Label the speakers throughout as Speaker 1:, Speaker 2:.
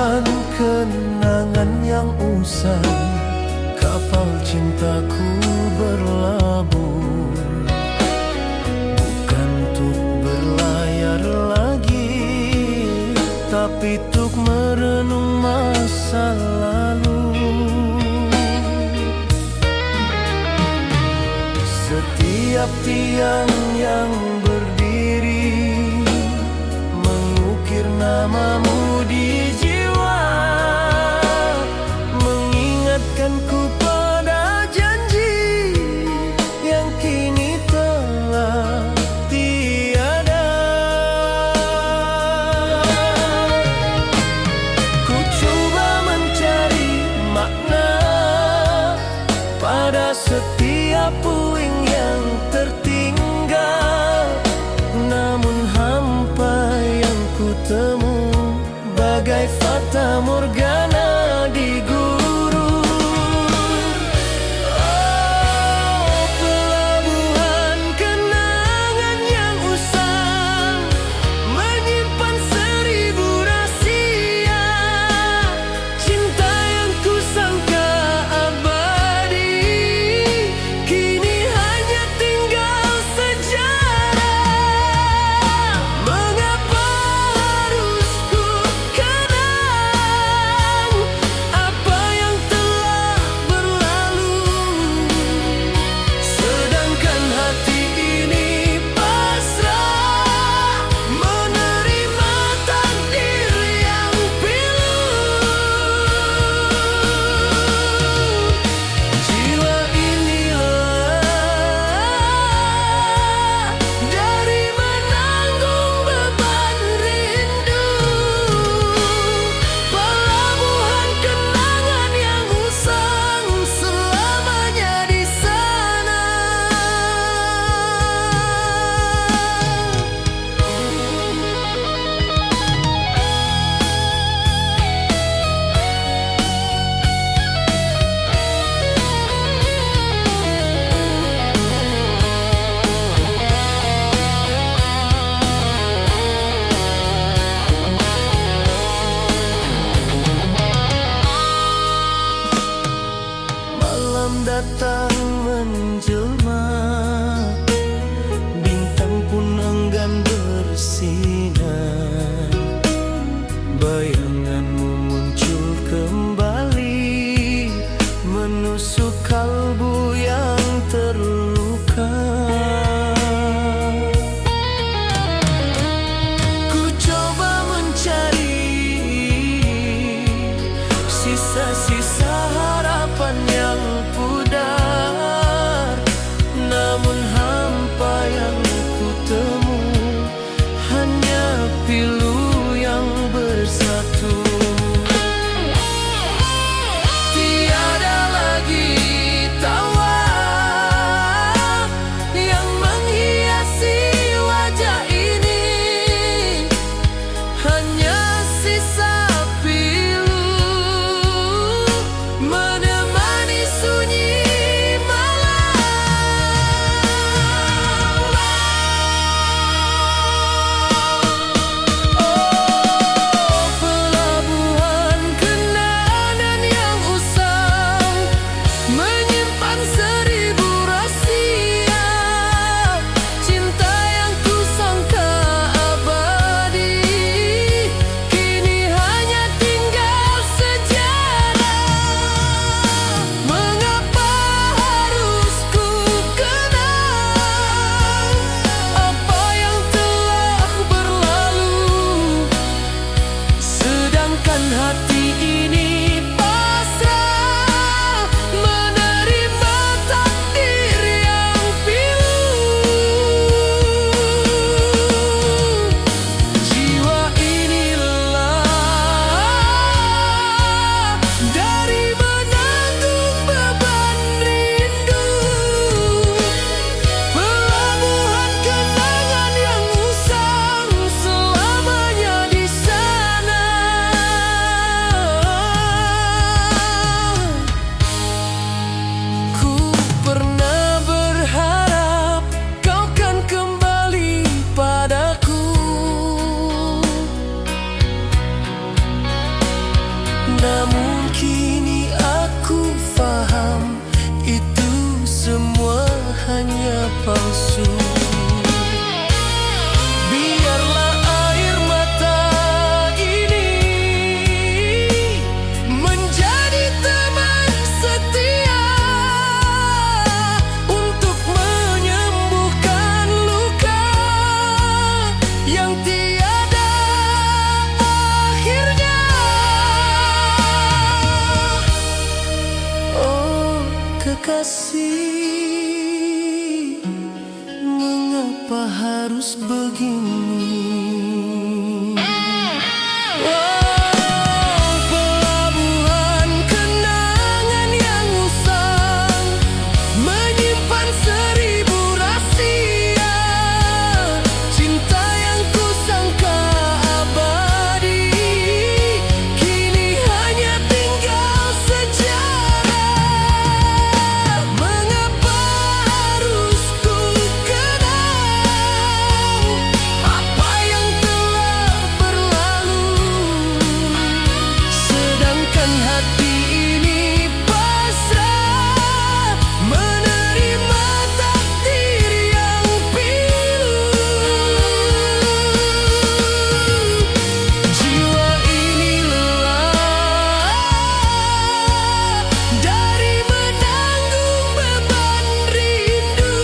Speaker 1: pelabuhan kenangan yang usang, kapal cintaku berlabuh, bukan untuk berlayar lagi, tapi untuk merenung masa lalu. Setiap tiang yang berdiri mengukir namamu di jiwa, mengingatkanku pada janji yang kini telah tiada. Ku coba mencari makna pada setiap puing yang tertinggal, namun hampa yang ku temu bagai fata morgana di gurun. Oh, pelabuhan kenangan yang usang, menyimpan 1000 rahasia, cinta yang ku sangka abadi, kini hanya tinggal sejarah. Mengapa harus ku kenang apa yang telah berlalu, sedangkan hati ini pasrah menerima takdir yang pilu. Jiwa ini lelah dari menanggung beban rindu, pelabuhan kenangan yang usang selamanya di sana. Malam datang menjelma, bintang pun enggan bersinar, bayanganmu muncul kembali, menusuk kalbu yang terluka. Ku coba mencari sisa-sisa harapan yang pudar, palsu. Biarlah air mata ini menjadi teman setia untuk menyembuhkan luka yang tiada akhirnya. Oh kekasih, mengapa harus begini? Oh, pelabuhan kenangan yang usang menyimpan 1000 rahasia. Cinta yang kusangka abadi kini hanya tinggal sejarah. Mengapa harus ku kenang apa yang telah berlalu, sedangkan hati ini pasrah menerima takdir yang pilu. Jiwa ini lelah dari menanggung beban rindu.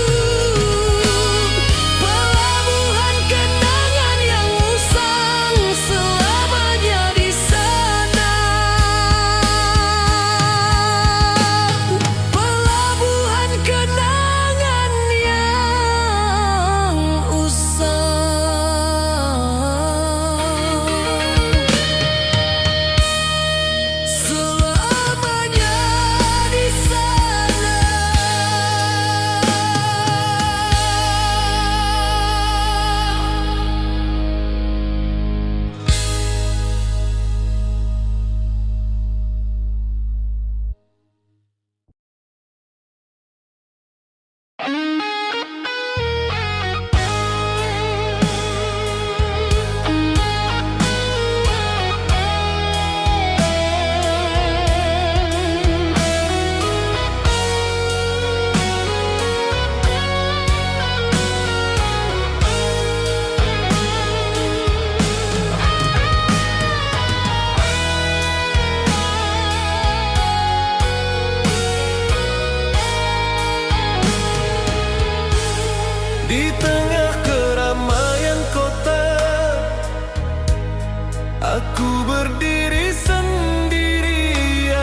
Speaker 1: Pelabuhan kenangan yang usang selamanya di sana. Pelabuhan kenangan yang usang selamanya di sana. Di tengah keramaian kota, aku berdiri sendirian.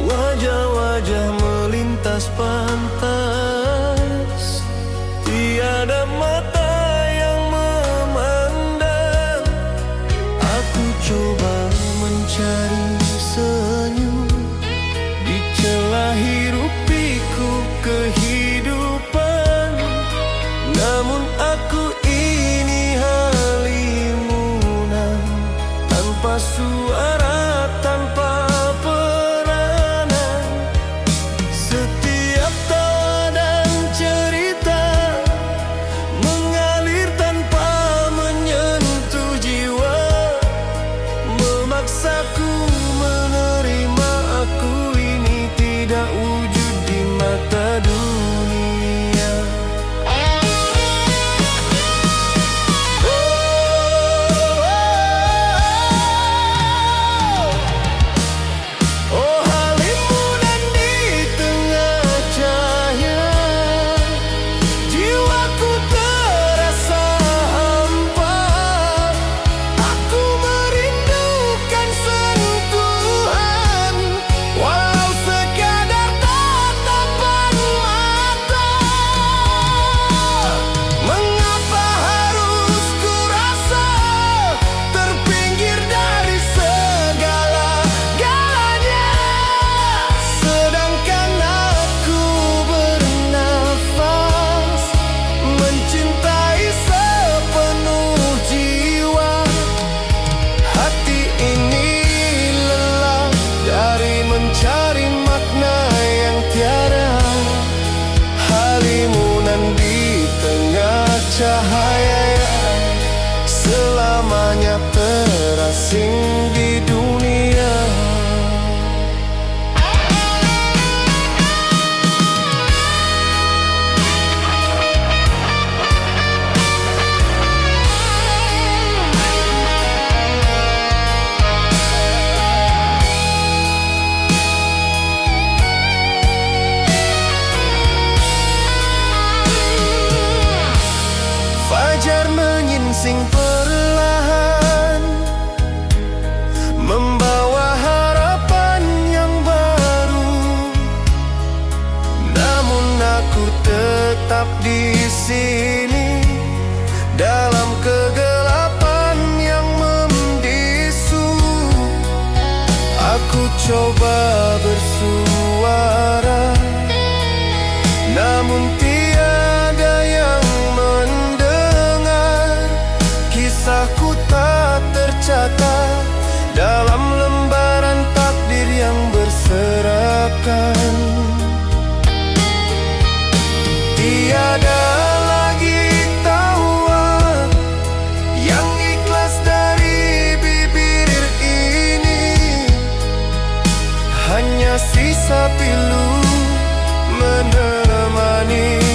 Speaker 1: Wajah-wajah melintas pantas, tiada mata yang memandang. Aku coba mencari senyum di celah hiruk pikuk kehidupan, namun aku ini halimunan, tanpa suara, tanpa peranan. Setiap menetap di sini dalam kegelapan yang membisu. Aku coba bersuara, namun tiada yang mendengar. Kisahku tak tercatat dalam lembaran takdir yang berserakan. Tiada lagi tawa yang ikhlas dari bibir ini, hanya sisa pilu menemani.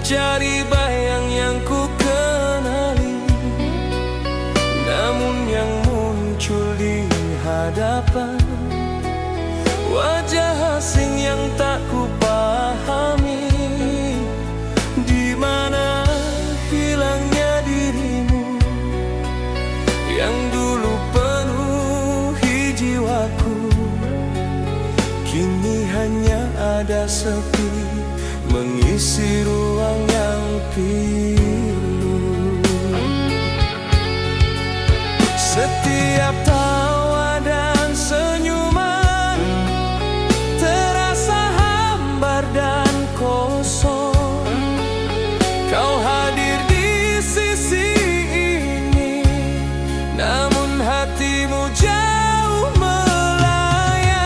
Speaker 1: mencari bayang yang ku kenali, namun yang muncul di hadapan wajah asing yang tak ku pahami. Di mana hilangnya dirimu yang dulu penuhi jiwaku? Kini hanya ada sepi mengisi ruang yang pilu. Setiap tawa dan senyuman terasa hambar dan kosong. Kau hadir di sisi ini, namun hatimu jauh melayang.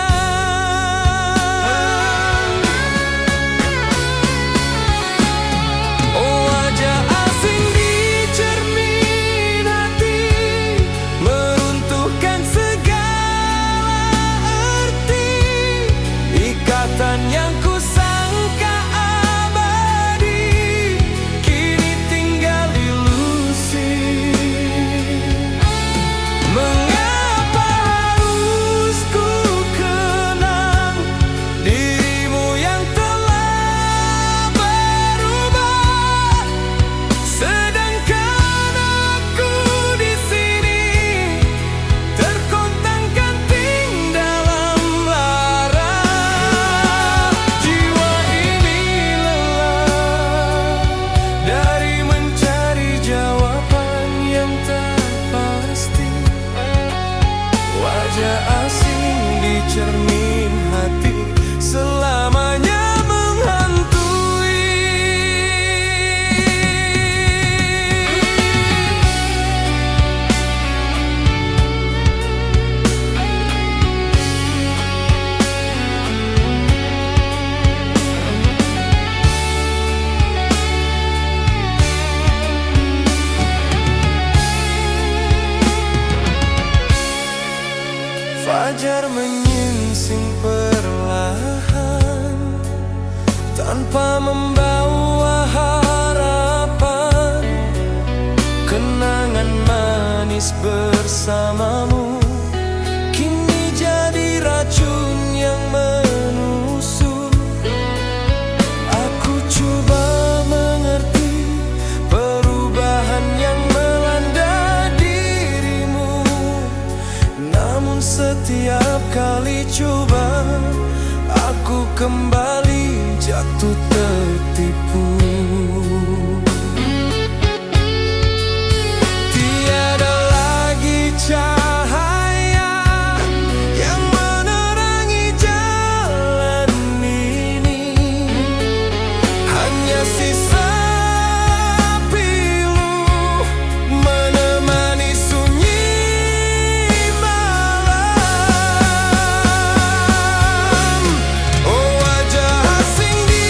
Speaker 1: Oh, wajah asing di cermin hati meruntuhkan segala arti. Ikatan yang ku sangka abadi kini tinggal ilusi. Mengapa harus ku kenang dirimu yang telah berubah, sedangkan aku di sini terkontang-kanting dalam lara. Jiwa ini lelah dari mencari jawaban yang tak pasti. Wajah asing di cermin hati selamanya menghantui. Fajar menyingsing perlahan tanpa membawa harapan. Kenangan manis bersamamu kini jadi racun yang menusuk. Aku coba mengerti perubahan yang melanda dirimu, namun setiap kali coba aku kembali jatuh tertipu. Tiada lagi cahaya yang menerangi jalan ini, hanya sisa pilu menemani sunyi malam. Oh, wajah asing di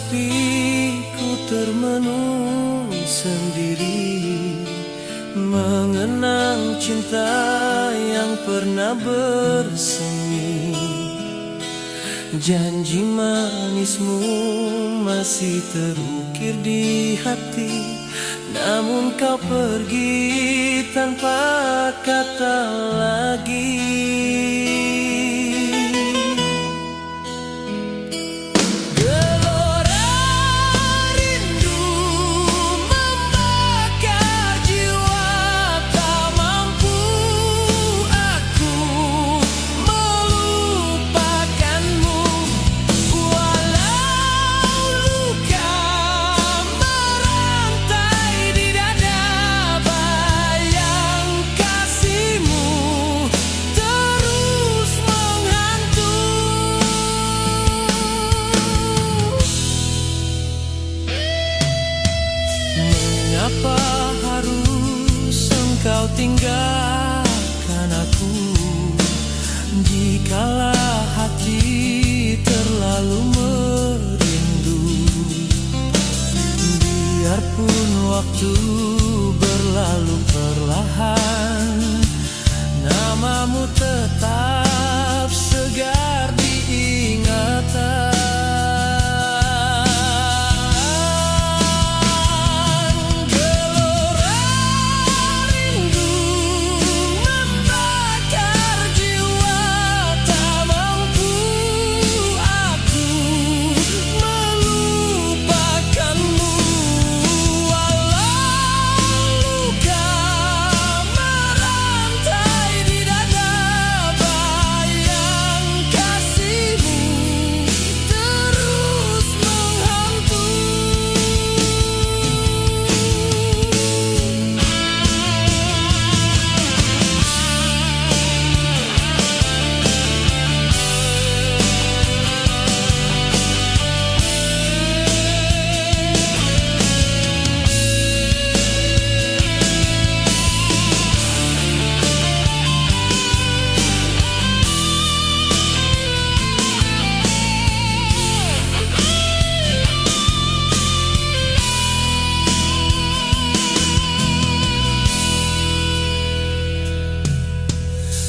Speaker 1: sepi ku termenung sendiri, mengenang cinta yang pernah bersemi. Janji manismu masih terukir di hati, namun kau pergi tanpa kata lagi. Mengapa harus engkau tinggalkan aku, jikalau hati terlalu merindu? Biarpun waktu berlalu perlahan, namamu tetap segar diingatan.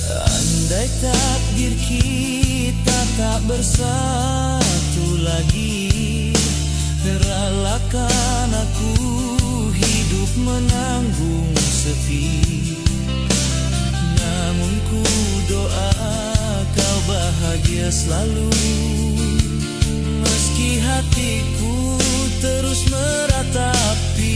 Speaker 1: Andai takdir kita tak bersatu lagi, relakan aku hidup menanggung sepi. Namun ku doa kau bahagia selalu, meski hatiku terus meratapi.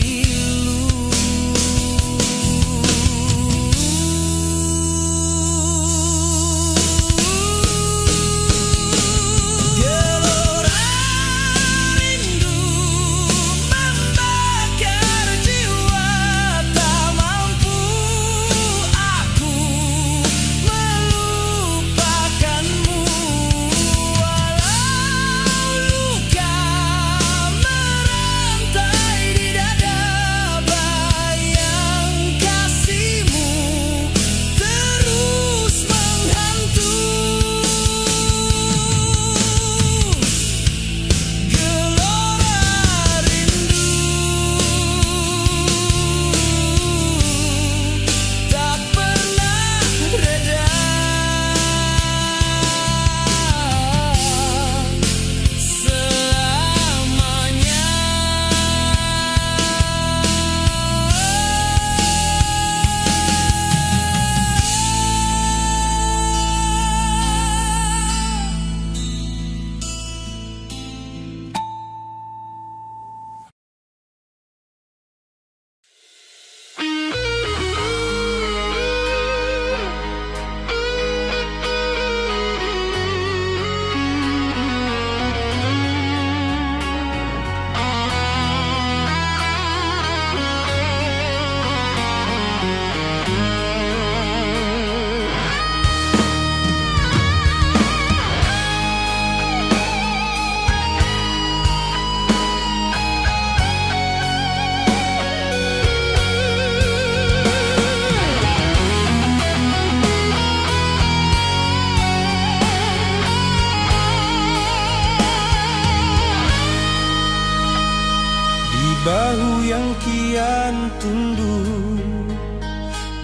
Speaker 1: kian tunduk,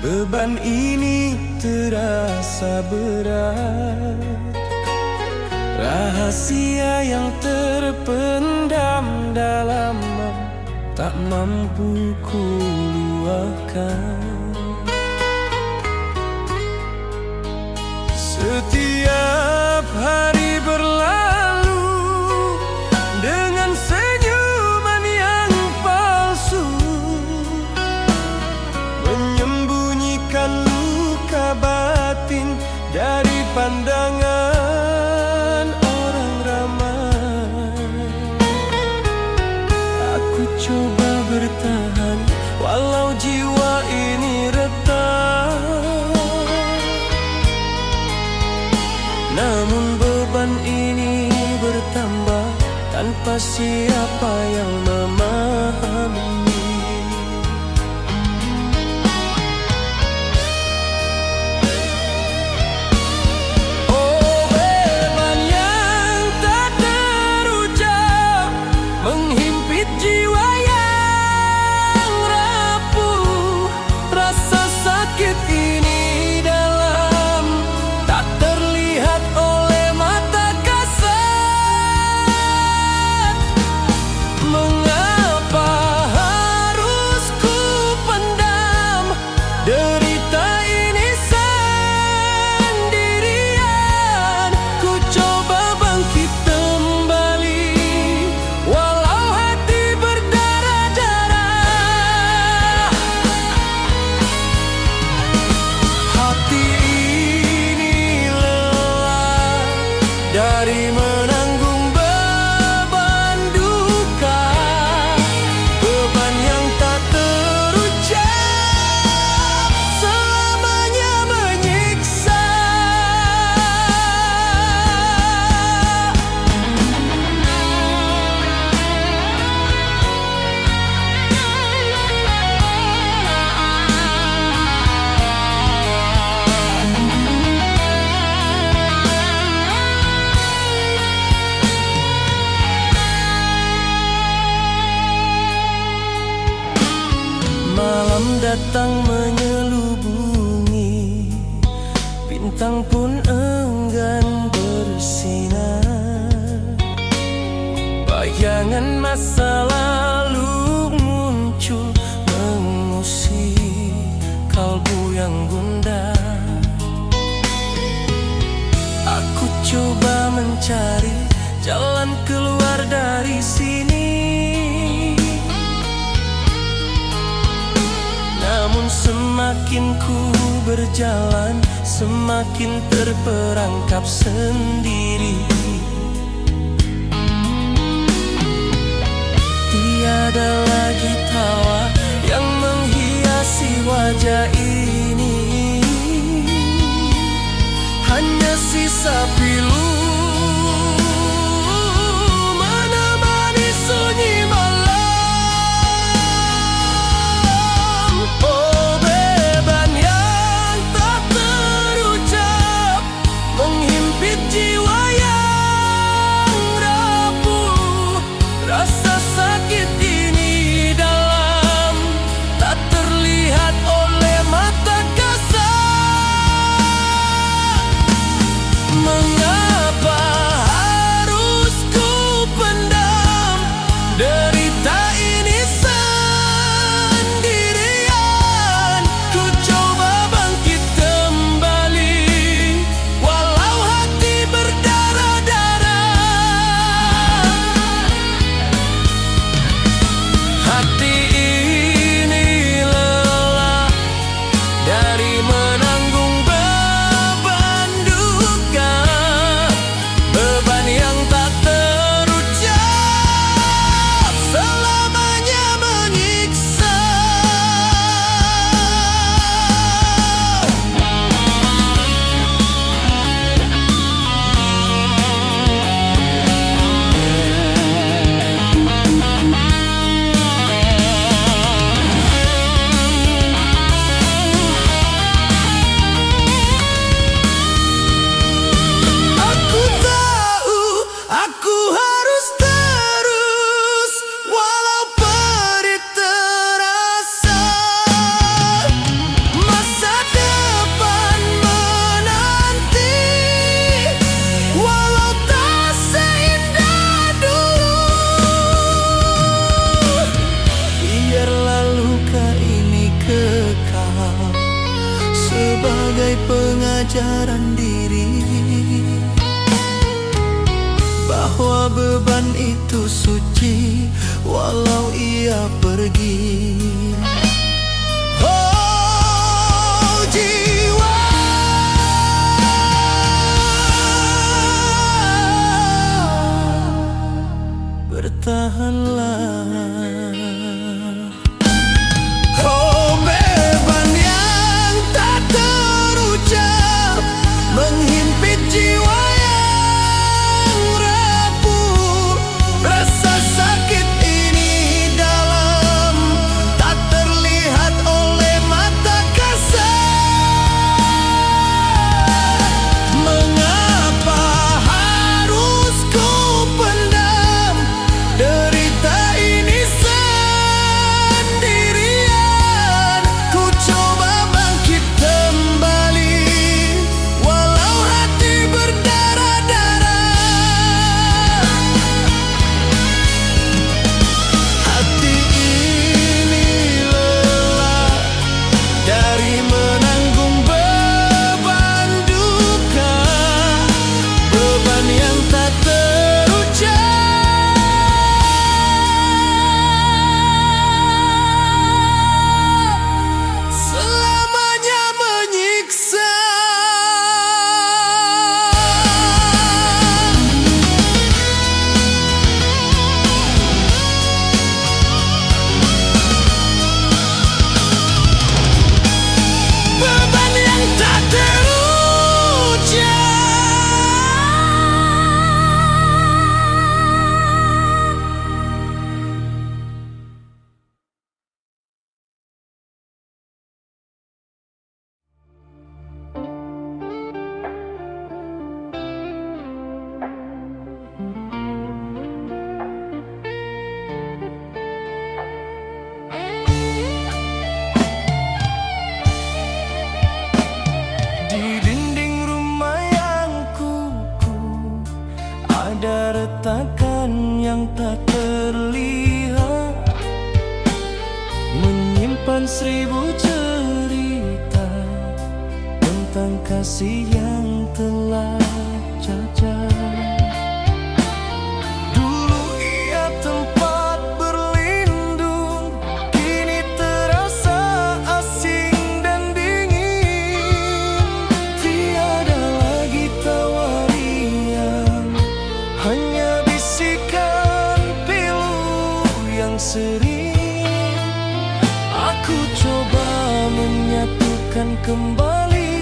Speaker 1: beban ini terasa berat. Rahasia yang terpendam dalam tak mampu kuluahkan. Setiap hari berlalu dengan senyuman yang palsu, menyembunyikan luka batin dari pandangan orang ramai. Aku coba bertahan walau jiwa ini retak, namun beban ini bertambah tanpa siapa yang memahami. Oh, beban yang tak terucap menghimpit jiwa yang rapuh. Rasa sakit ini dalam, tak terlihat oleh mata kasat. Mengapa harus ku pendam derita ini sendirian? Ku coba bangkit kembali walau hati berdarah-darah. Hati ini lelah dari menanggung beban duka, beban yang tak terucap selamanya menyiksa. Malam datang menyelubungi, bintang pun enggan bersinar. Bayangan masa lalu muncul mengusik kalbu yang gundah. Aku coba mencari jalan keluar dari sini, namun semakin ku berjalan, semakin terperangkap sendiri. Tiada lagi tawa yang menghiasi wajah ini, hanya sisa pilu menemani sunyi malam. Oh, beban yang tak terucap menghimpit jiwa yang rapuh. Rasa sakit ini dalam, tak terlihat oleh mata kasat. Mengapa kesadaran diri bahwa beban itu suci walau ia pergi. Oh jiwa, bertahanlah. Oh beban yang tak terucap menghimpit jiwa yang rapuh. Rasa sakit ini dalam, tak terlihat oleh mata kasar. Mengapa harus ku pendam derita ini sendirian? Ku coba bangkit kembali walau hati berdarah-darah. Hati ini lelah dari menanggung beban duka, beban yang tak terucap, selamanya menyiksa. Beban yang tak terucap. Di dinding rumah yang kukuh ada retakan yang tak terlihat, menyimpan 1000 cerita tentang kasih yang telah cacat. Dulu ia tempat berlindung, kini terasa asing dan dingin. Tiada lagi tawa riang, hanya bisikan pilu yang sering. Aku coba menyatukan kembali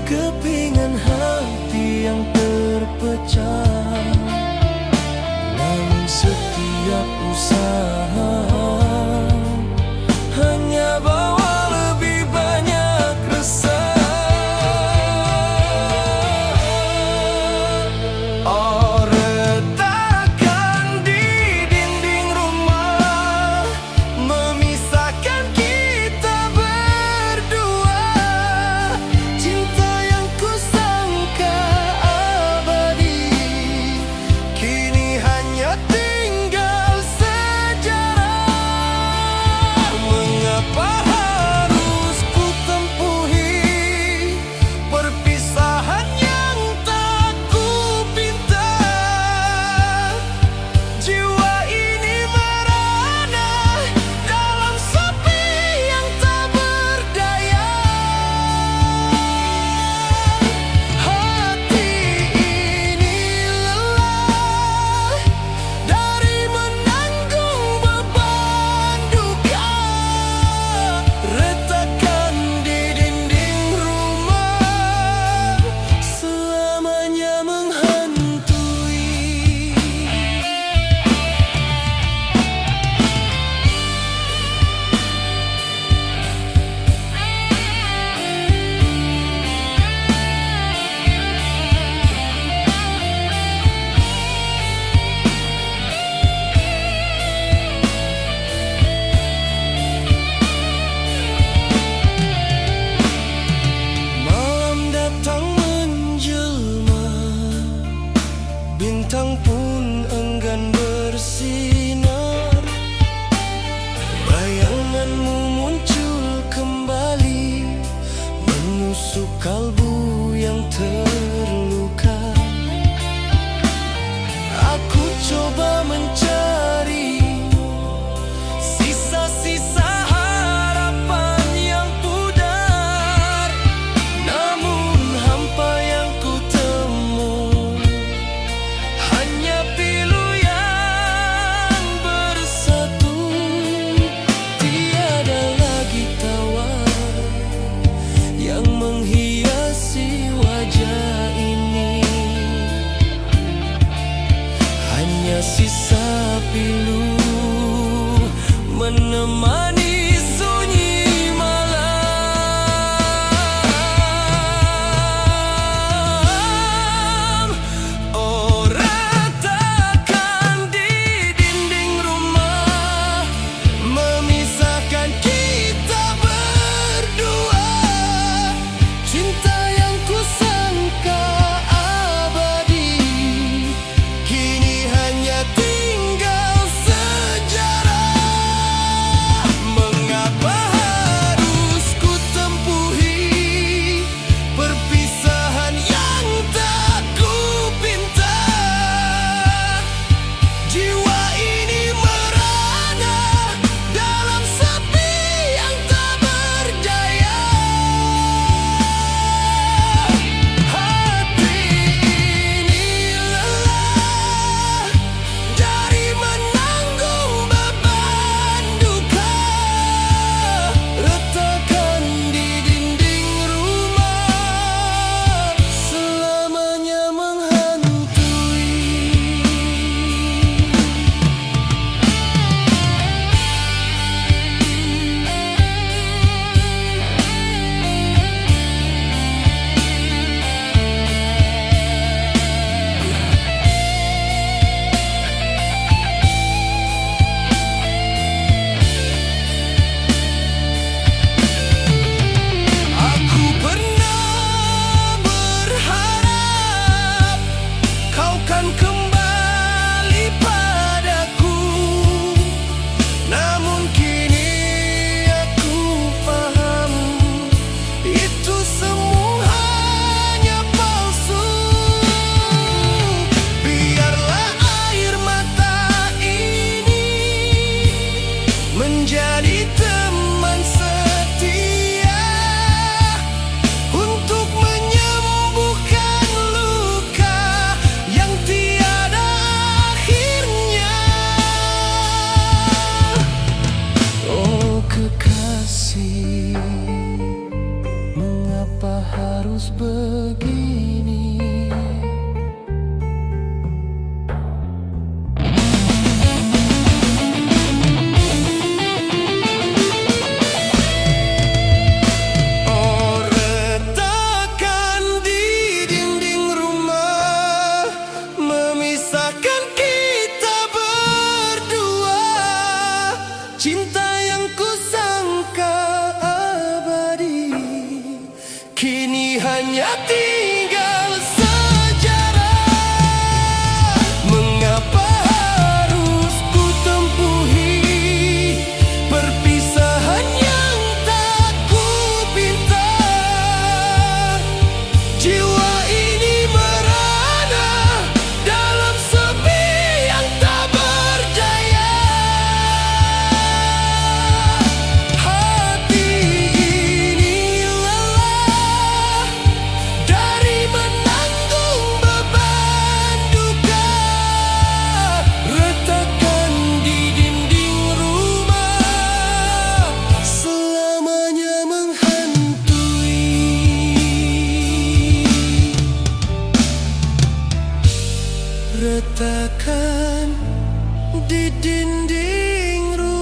Speaker 1: kepingan hati yang terpecah, namun setiap usaha hanya bawa lebih banyak resah. Oh retakan di dinding rumah memisahkan kita berdua. Cinta yang kusangka abadi yang terluka. Aku coba mencari sisa-sisa harapan yang pudar, namun hampa yang ku temu hanya pilu yang bersatu. Tiada lagi tawa yang menghiasi wajah ini, hanya sisa pilu menemani sunyi malam. Oh, retakan di dinding rumah memisahkan kita berdua. Cinta yang kusangka abadi kini hanya tinggal sejarah. Mengapa harus ku tempuhi perpisahan yang tak ku pinta? Jiwa ini merana dalam sepi yang tak berdaya. Hati ini lelah dari menanggung beban duka. Retakan di dinding rumah selamanya menghantui. Aku pernah berharap kau kan kembali padaku, namun kini aku paham itu semua hanya palsu. Biarlah air mata ini menjadi teman setia untuk menyembuhkan luka yang tiada akhirnya. Oh kekasih, mengapa harus begini? Oh, retakan di dinding rumah memisahkan kita berdua. Cinta yang kusangka abadi kini hanya tinggal sejarah. Mengapa harus ku tempuhi perpisahan yang tak ku pinta? Jiwa ini merana dalam sepi yang tak berdaya. Hati ini lelah dari menanggung beban duka. Retakan di dinding rumah selamanya menghantui. Retakan di dinding rumah.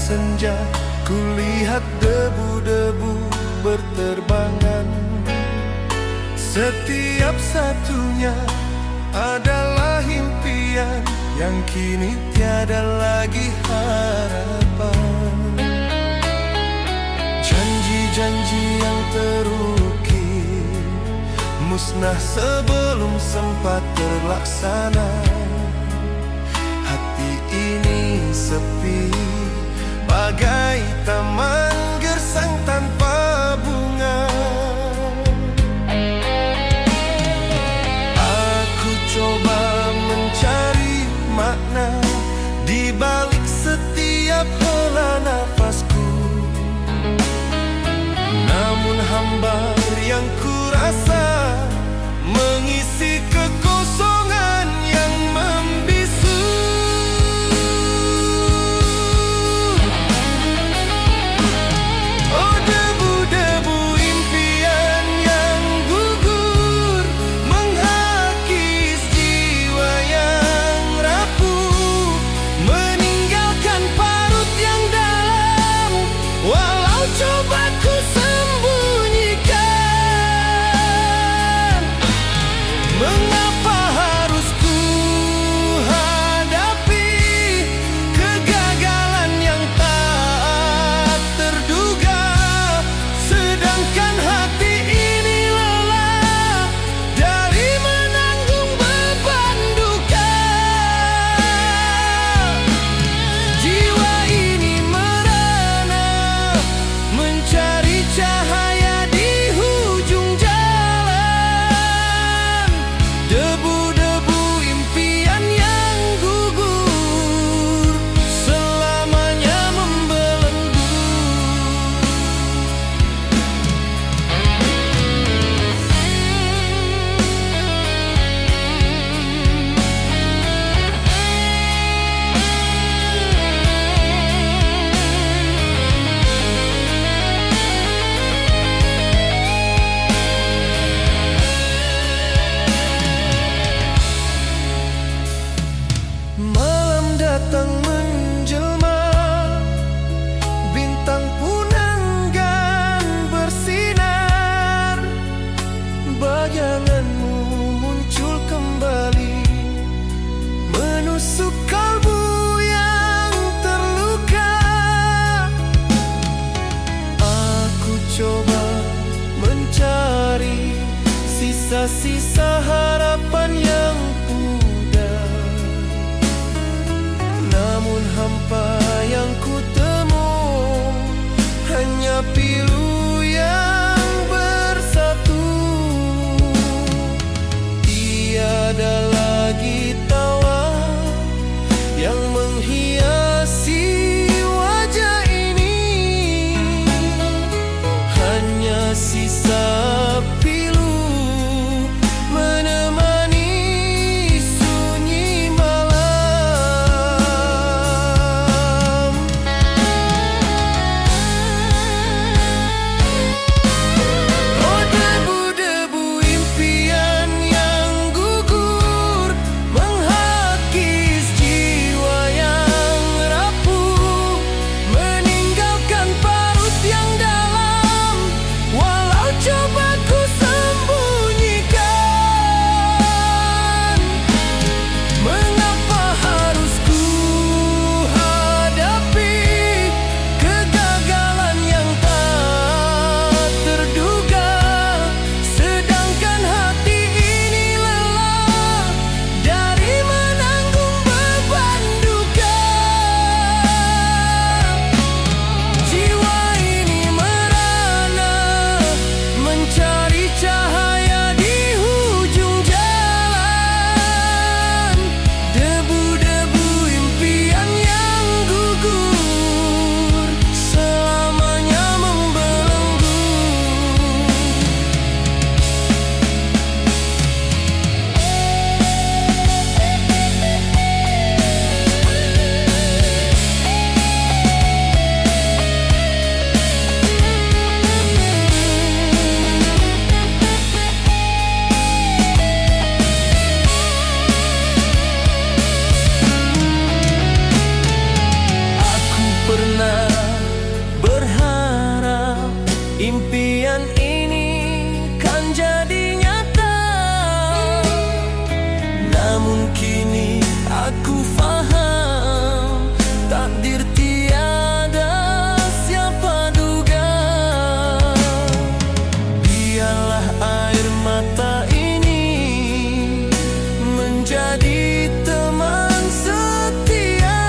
Speaker 1: senja, kulihat debu-debu berterbangan. Setiap satunya adalah impian yang kini tiada lagi harapan. Janji-janji yang terukir musnah sebelum sempat terlaksana. Hati ini sepi, bagai taman gersang tanpa bunga. Aku coba mencari makna di balik setiap hela nafasku, namun hambar yang kurasa mengisi kekosongan yang membisu. Oh, debu-debu impian yang gugur menghakis jiwa yang rapuh, meninggalkan parut yang dalam. Walau coba ku sembunyikan, mengapa harus ku hadapi kegagalan yang tak terduga, sedangkan hati ini lelah dari menanggung beban duka. Jiwa ini merana mencari cahaya di ujung jalan. Debu-debu impian yang gugur selamanya membelenggu. Malam datang menjelma, bintang pun enggan bersinar. Bayanganmu muncul kembali, menusuk kalbu yang terluka. Aku coba mencari sisa-sisa harapan yang pudar, namun hampa yang ku temu hanya pilu yang bersatu. Tiada lagi tawa yang menghiasi wajah ini, hanya sisa pilu menemani sunyi malam. Impian ini kan jadi nyata, namun kini aku faham takdir tiada siapa duga. Biarlah air mata ini menjadi teman setia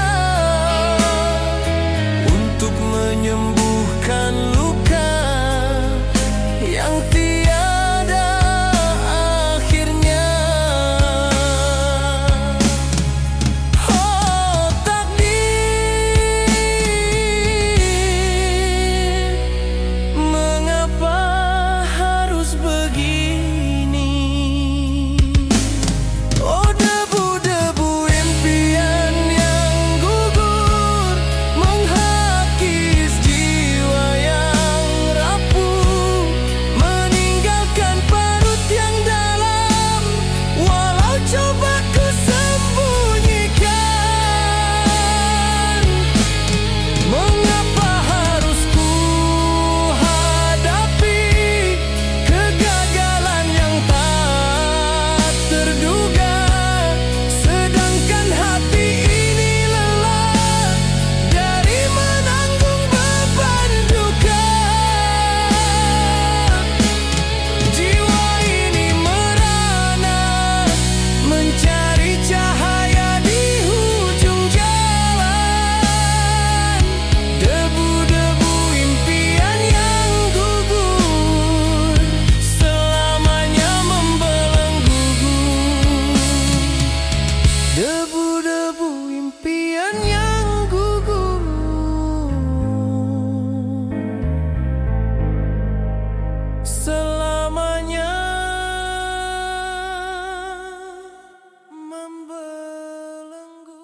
Speaker 1: untuk menyembuhkan luka yang tiada akhirnya. Oh takdir, mengapa harus begini? Oh debu-debu impian yang gugur menghakis jiwa yang rapuh, meninggalkan parut yang dalam walau coba ku sembunyikan. Mengapa harus ku hadapi kegagalan yang tak terduga, sedangkan hati ini lelah dari menanggung beban duka. Jiwa ini merana mencari cahaya di ujung jalan. Debu-debu impian yang gugur selamanya membelenggu. Debu-debu impian yang gugur selamanya membelenggu.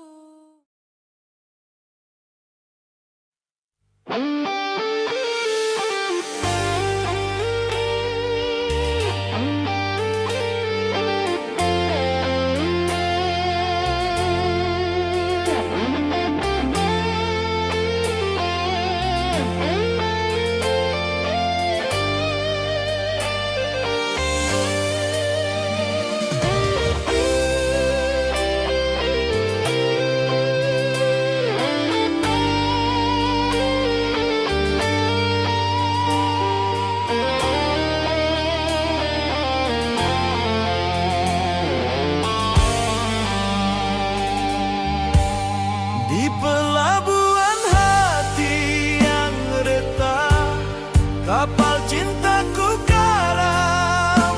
Speaker 1: Di pelabuhan hati yang retak, kapal cintaku karam.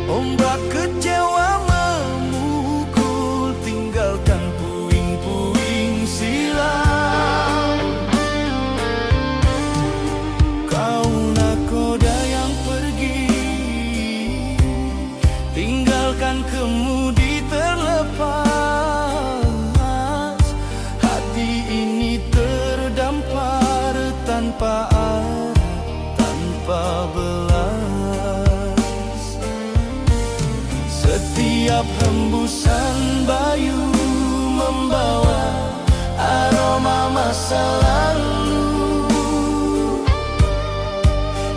Speaker 1: Ombak kecewa memukul, tinggalkan puing-puing silam. Kau nakoda yang pergi, tinggalkan kemudi terlepas. Hati ini terdampar tanpa arah, tanpa belas. Setiap hembusan bayu membawa aroma masa lalu.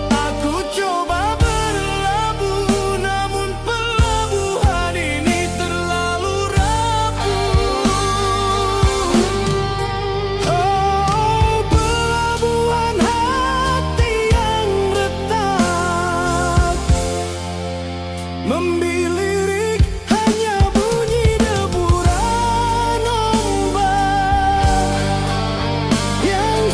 Speaker 1: Aku coba berlabuh, namun pelabuhan ini terlalu rapuh. Oh pelabuhan hati yang retak, membilirik hanya bunyi deburan ombak yang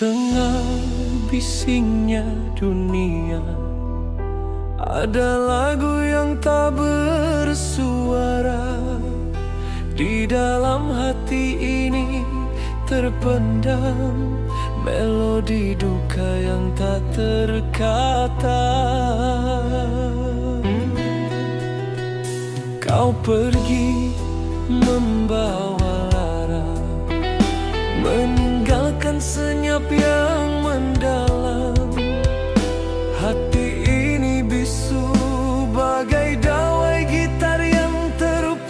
Speaker 1: tengah bisingnya dunia, ada lagu yang tak bersuara. Di dalam hati ini terpendam melodi duka yang tak terkata. Kau pergi membawa lara, meninggalkan senyap yang mendalam. Hati ini bisu bagai dawai gitar yang terputus.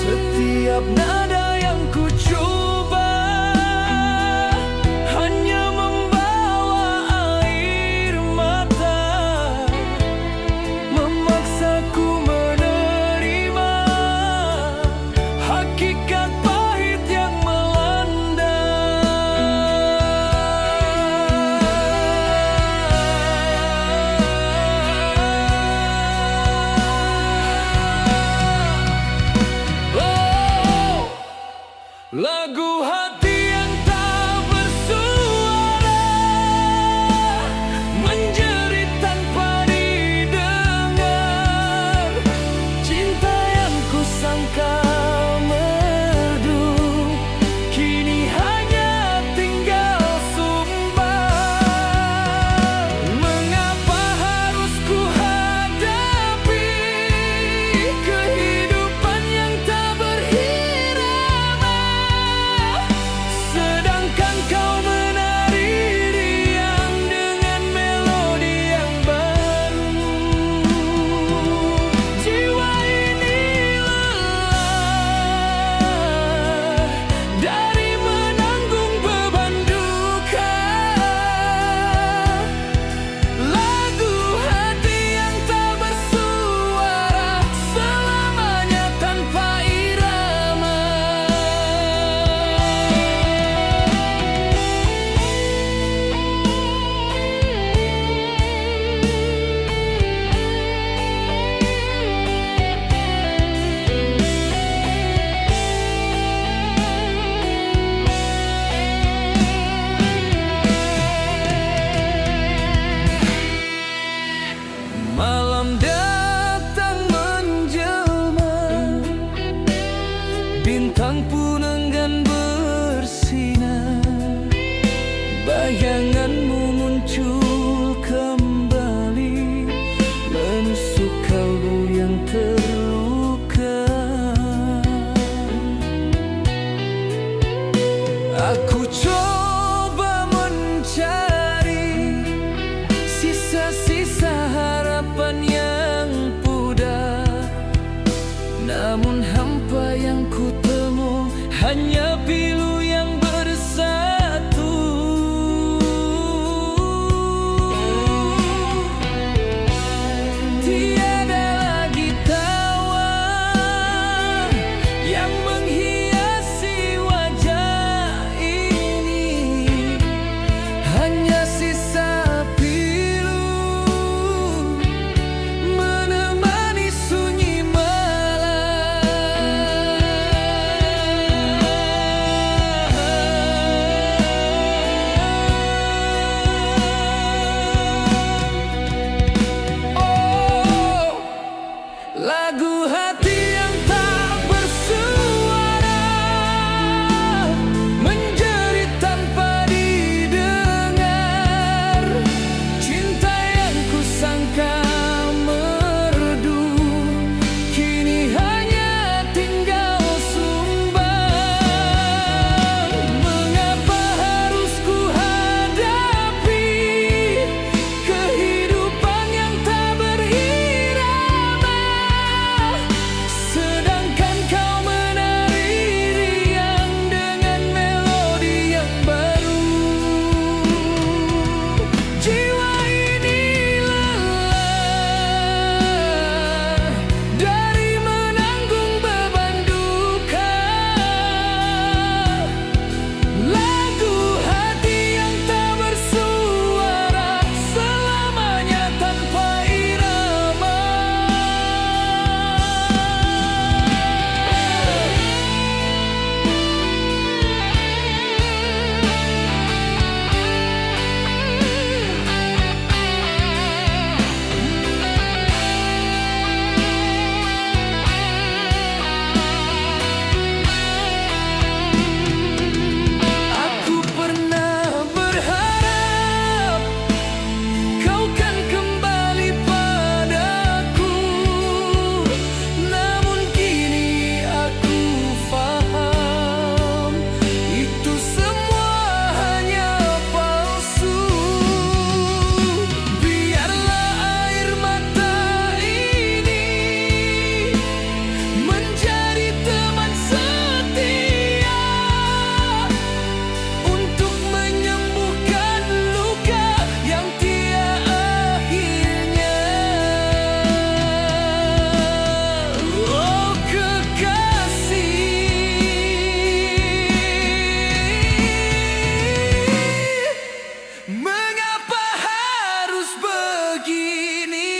Speaker 1: Setiap nada yang ku coba hanya membawa air mata, memaksaku menerima hakikat pahit yang melanda. Oh, lagu hati yang tak bersuara, menjerit tanpa didengar. Cinta yang ku sangka merdu, kini hanya tinggal sumber. Mengapa harus ku hadapi kehidupan yang tak berirama, sedangkan kau menari riang dengan melodi yang baru. Jiwa ini lelah dari menanggung beban duka. Lagu hati yang tak bersuara, selamanya tanpa irama. Malam datang menjelma, bintang pun enggan bersinar. Bayanganmu muncul kembali, menusuk kalbu yang terluka. Aku coba mencari sisa-sisa harapan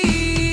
Speaker 1: hati.